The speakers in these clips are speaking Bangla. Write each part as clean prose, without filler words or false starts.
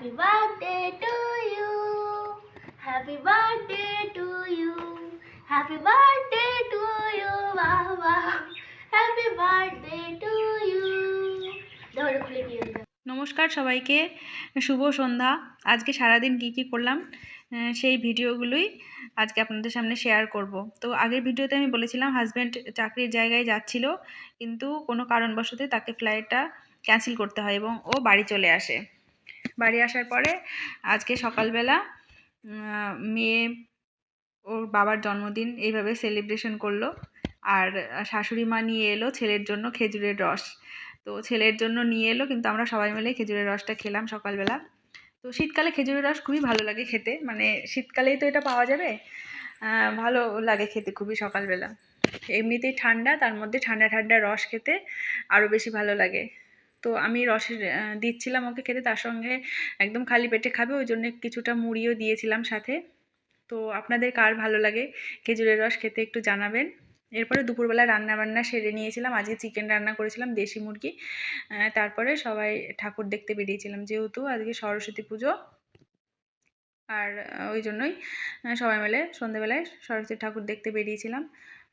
Happy birthday to you. Happy birthday to you. Happy birthday to you. Wow, wow. Happy birthday to you. ধরে খুলে দিয়ে দাও। নমস্কার সবাইকে, শুভ সন্ধ্যা। আজকে সারাদিন কি করলাম সেই ভিডিওগুলোই আজকে আপনাদের সামনে শেয়ার করব। তো আগের ভিডিওতে আমি বলেছিলাম হাজব্যান্ড চাকরির জায়গায় যাচ্ছিল, কিন্তু কোনো কারণবশত তাকে ফ্লাইটটা ক্যান্সেল করতে হয় এবং ও বাড়ি চলে আসে। বাড়ি আসার পরে আজকে সকালবেলা মেয়ে ওর বাবার জন্মদিন এইভাবে সেলিব্রেশন করলো। আর শাশুড়ি মা নিয়ে এলো ছেলের জন্য খেজুরের রস। তো ছেলের জন্য নিয়ে এলো, কিন্তু আমরা সবাই মিলে খেজুরের রসটা খেলাম সকালবেলা। তো শীতকালে খেজুরের রস খুবই ভালো লাগে খেতে, মানে শীতকালেই তো এটা পাওয়া যাবে, ভালো লাগে খেতে খুবই সকালবেলা। এমনিতেই ঠান্ডা, তার মধ্যে ঠান্ডা ঠান্ডা রস খেতে আরও বেশি ভালো লাগে। তো আমি রসের দিচ্ছিলাম ওকে খেতে, তার সঙ্গে একদম খালি পেটে খাবে ওই জন্য কিছুটা মুড়িও দিয়েছিলাম সাথে। তো আপনাদের কার ভালো লাগে খেজুরের রস খেতে একটু জানাবেন। এরপরে দুপুরবেলা রান্নাবান্না সেরে নিয়েছিলাম। আজকে চিকেন রান্না করেছিলাম, দেশি মুরগি। তারপরে সবাই ঠাকুর দেখতে বেরিয়েছিলাম, যেহেতু আজকে সরস্বতী পুজো। আর ওই জন্যই সবাই মিলে সন্ধেবেলায় সরস্বতী ঠাকুর দেখতে বেরিয়েছিলাম।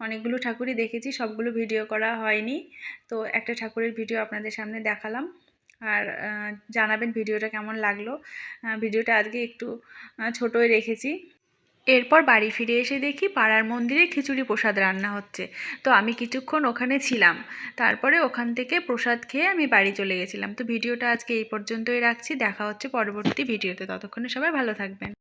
অনেকগুলো ঠাকুরই দেখেছি, সবগুলো ভিডিও করা হয়নি। তো একটা ঠাকুরের ভিডিও আপনাদের সামনে দেখালাম। আর জানাবেন ভিডিওটা কেমন লাগলো। ভিডিওটা আজকে একটু ছোটোই রেখেছি। এরপর বাড়ি ফিরে এসে দেখি পাড়ার মন্দিরে খিচুড়ি প্রসাদ রান্না হচ্ছে। তো আমি কিছুক্ষণ ওখানে ছিলাম, তারপরে ওখান থেকে প্রসাদ খেয়ে আমি বাড়ি চলে গেছিলাম। তো ভিডিওটা আজকে এই পর্যন্তই রাখছি, দেখা হচ্ছে পরবর্তী ভিডিওতে। ততক্ষণে সবাই ভালো থাকবেন।